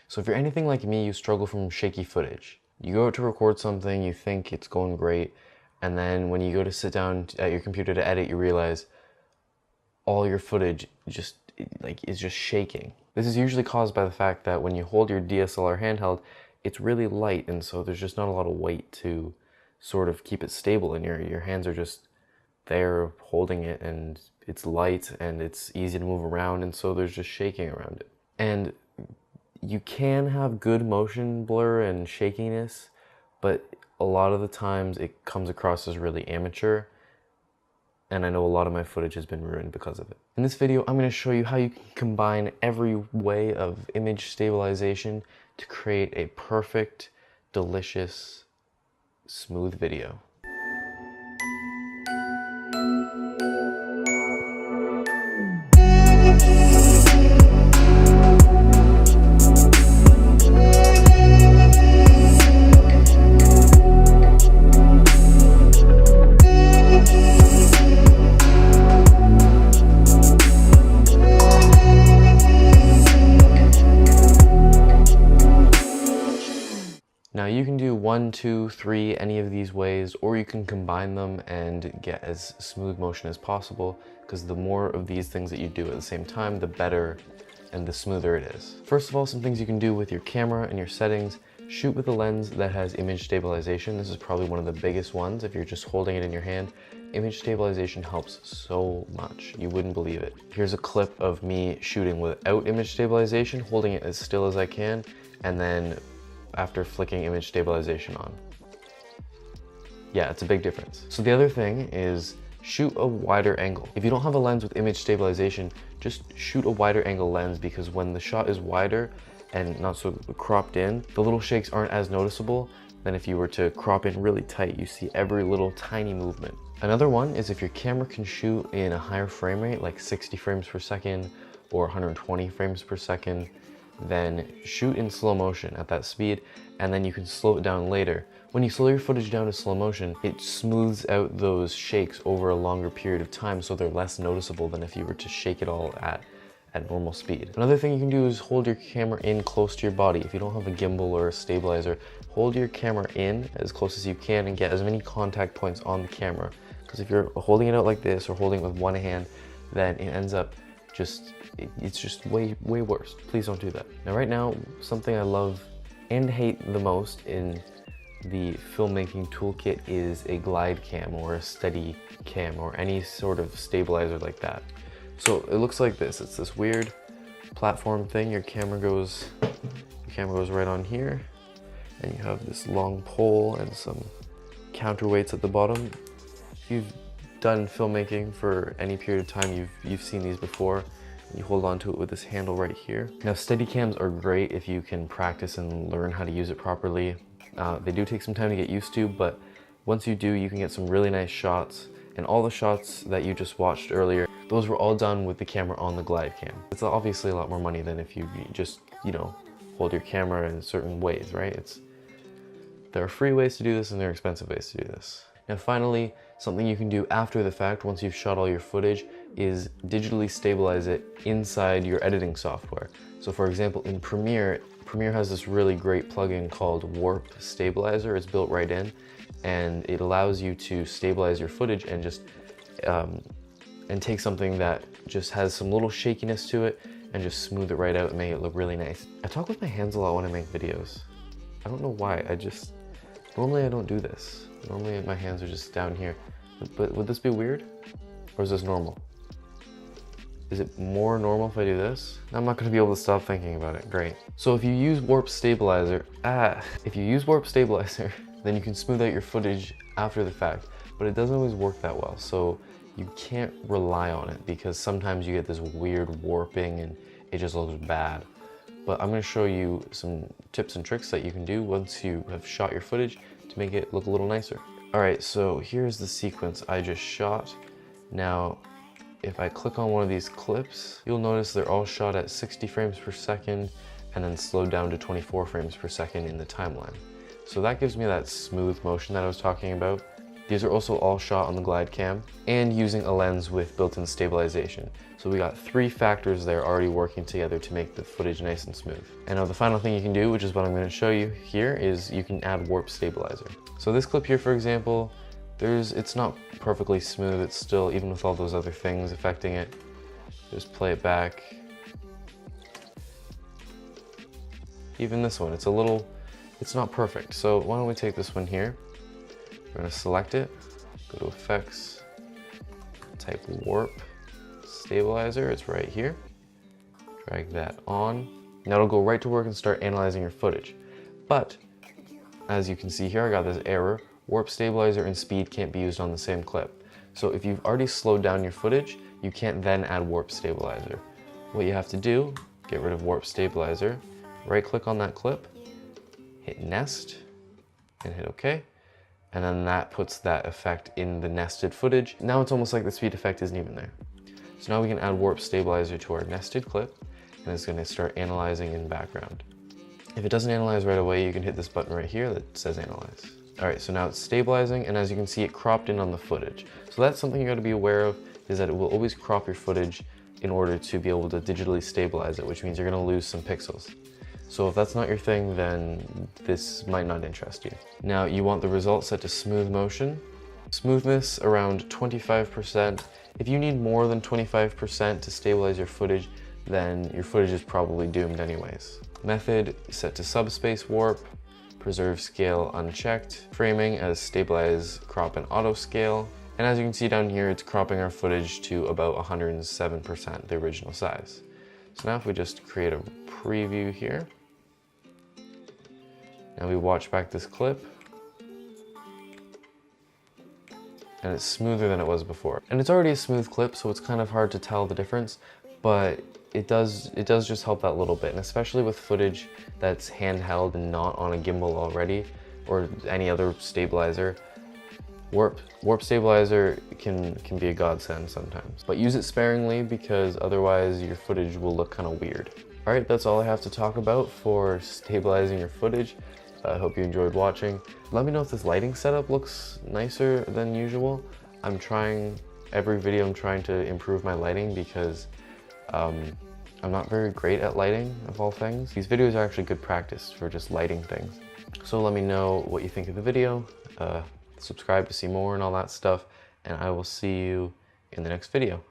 So if you're anything like me, you struggle from shaky footage. You go out to record something, you think it's going great, and then when you go to sit down at your computer to edit, you realize all your footage is just shaking. This is usually caused by the fact that when you hold your DSLR handheld, it's really light, and so there's just not a lot of weight to sort of keep it stable, and your hands are just there holding it, and it's light and it's easy to move around, and so there's just shaking around it. And you can have good motion blur and shakiness, but a lot of the times it comes across as really amateur, and I know a lot of my footage has been ruined because of it. In this video, I'm going to show you how you can combine every way of image stabilization to create a perfect, delicious, smooth video. Now you can do 1, 2, 3, any of these ways, or you can combine them and get as smooth motion as possible, because the more of these things that you do at the same time, the better and the smoother it is. First of all, some things you can do with your camera and your settings: shoot with a lens that has image stabilization. This is probably one of the biggest ones. If you're just holding it in your hand, image stabilization helps so much. You wouldn't believe it. Here's a clip of me shooting without image stabilization, holding it as still as I can, and then after flicking image stabilization on. Yeah, it's a big difference. So the other thing is shoot a wider angle. If you don't have a lens with image stabilization, just shoot a wider angle lens, because when the shot is wider and not so cropped in, the little shakes aren't as noticeable than if you were to crop in really tight. You see every little tiny movement. Another one is if your camera can shoot in a higher frame rate, like 60 frames per second or 120 frames per second, then shoot in slow motion at that speed, and then you can slow it down later. When you slow your footage down to slow motion, it smooths out those shakes over a longer period of time, so they're less noticeable than if you were to shake it all at normal speed. Another thing you can do is hold your camera in close to your body. If you don't have a gimbal or a stabilizer, hold your camera in as close as you can and get as many contact points on the camera. Because if you're holding it out like this or holding it with one hand, then it ends up it's just way worse. Please don't do that. Now right now, something I love and hate the most in the filmmaking toolkit is a Glidecam or a Steadicam or any sort of stabilizer like that. So it looks like this. It's this weird platform thing. Your camera goes right on here, and you have this long pole and some counterweights at the bottom. If you've done filmmaking for any period of time, you've seen these before. You hold on to it with this handle right here. Now Steadicams are great if you can practice and learn how to use it properly. They do take some time to get used to, but once you do, you can get some really nice shots. And all the shots that you just watched earlier, those were all done with the camera on the Glidecam. It's obviously a lot more money than if you just, hold your camera in certain ways, right? There are free ways to do this and there are expensive ways to do this. Now finally, something you can do after the fact, once you've shot all your footage, is digitally stabilize it inside your editing software. So for example, in Premiere has this really great plugin called Warp Stabilizer. It's built right in, and it allows you to stabilize your footage and just and take something that just has some little shakiness to it and just smooth it right out and make it look really nice. I talk with my hands a lot when I make videos. I don't know why. Normally I don't do this. Normally my hands are just down here. But would this be weird? Or is this normal? Is it more normal if I do this? I'm not gonna be able to stop thinking about it. Great. So if you use Warp Stabilizer, then you can smooth out your footage after the fact, but it doesn't always work that well. So you can't rely on it, because sometimes you get this weird warping and it just looks bad. But I'm gonna show you some tips and tricks that you can do once you have shot your footage to make it look a little nicer. All right, so here's the sequence I just shot. Now, if I click on one of these clips, you'll notice they're all shot at 60 frames per second and then slowed down to 24 frames per second in the timeline. So that gives me that smooth motion that I was talking about. These are also all shot on the Glidecam and using a lens with built-in stabilization. So we got 3 factors there already working together to make the footage nice and smooth. And now the final thing you can do, which is what I'm going to show you here, is you can add warp stabilizer. So this clip here, for example, it's not perfectly smooth. It's still, even with all those other things affecting it. Just play it back. Even this one, it's not perfect. So why don't we take this one here? We're going to select it, go to Effects, type Warp Stabilizer, it's right here. Drag that on. Now it'll go right to work and start analyzing your footage. But, as you can see here, I got this error. Warp Stabilizer and speed can't be used on the same clip. So if you've already slowed down your footage, you can't then add Warp Stabilizer. What you have to do, get rid of Warp Stabilizer, right click on that clip, hit Nest, and hit OK. And then that puts that effect in the nested footage. Now it's almost like the speed effect isn't even there. So now we can add Warp Stabilizer to our nested clip, and it's going to start analyzing in the background. If it doesn't analyze right away, you can hit this button right here that says Analyze. Alright, so now it's stabilizing, and as you can see, it cropped in on the footage. So that's something you got to be aware of, is that it will always crop your footage in order to be able to digitally stabilize it, which means you're going to lose some pixels. So if that's not your thing, then this might not interest you. Now you want the result set to smooth motion. Smoothness around 25%. If you need more than 25% to stabilize your footage, then your footage is probably doomed anyways. Method set to subspace warp. Preserve scale unchecked. Framing as stabilize, crop, and auto scale. And as you can see down here, it's cropping our footage to about 107%, the original size. So now if we just create a preview here, now we watch back this clip, and it's smoother than it was before. And it's already a smooth clip, so it's kind of hard to tell the difference, but it does just help that little bit, and especially with footage that's handheld and not on a gimbal already, or any other stabilizer. Warp Stabilizer can be a godsend sometimes, but use it sparingly because otherwise your footage will look kind of weird. Alright, that's all I have to talk about for stabilizing your footage. I hope you enjoyed watching. Let me know if this lighting setup looks nicer than usual. Every video I'm trying to improve my lighting because I'm not very great at lighting, of all things. These videos are actually good practice for just lighting things. So let me know what you think of the video. Subscribe to see more and all that stuff, and I will see you in the next video.